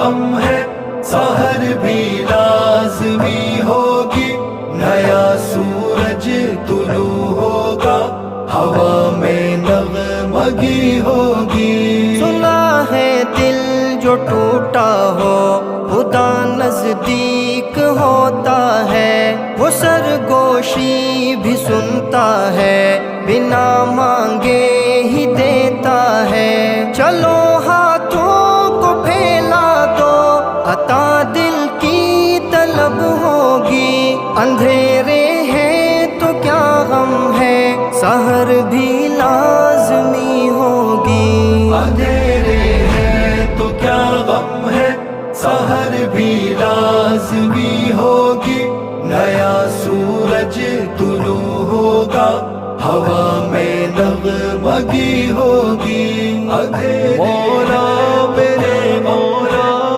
غم ہے سحر بھی لازمی ہوگی، نیا سورج طلوع ہوگا، ہوا میں نغمگی ہوگی۔ سنا ہے دل جو ٹوٹا ہو خدا نزدیک ہوتا ہے، وہ سرگوشی بھی سنتا ہے، بنا مانگے ہی دیتا ہے۔ چلو ہاتھوں کو پھیلا دو، عطا دل کی طلب ہوگی، اندھیرے ہیں تو کیا غم ہے، سحر بھی لازمی ہوگی۔ اندھیرے ہیں تو کیا غم ہے، سحر بھی لازمی ہوگی، نیا سورج طلوع ہوگا، ہوا میں نغمگی ہوگی۔ مولا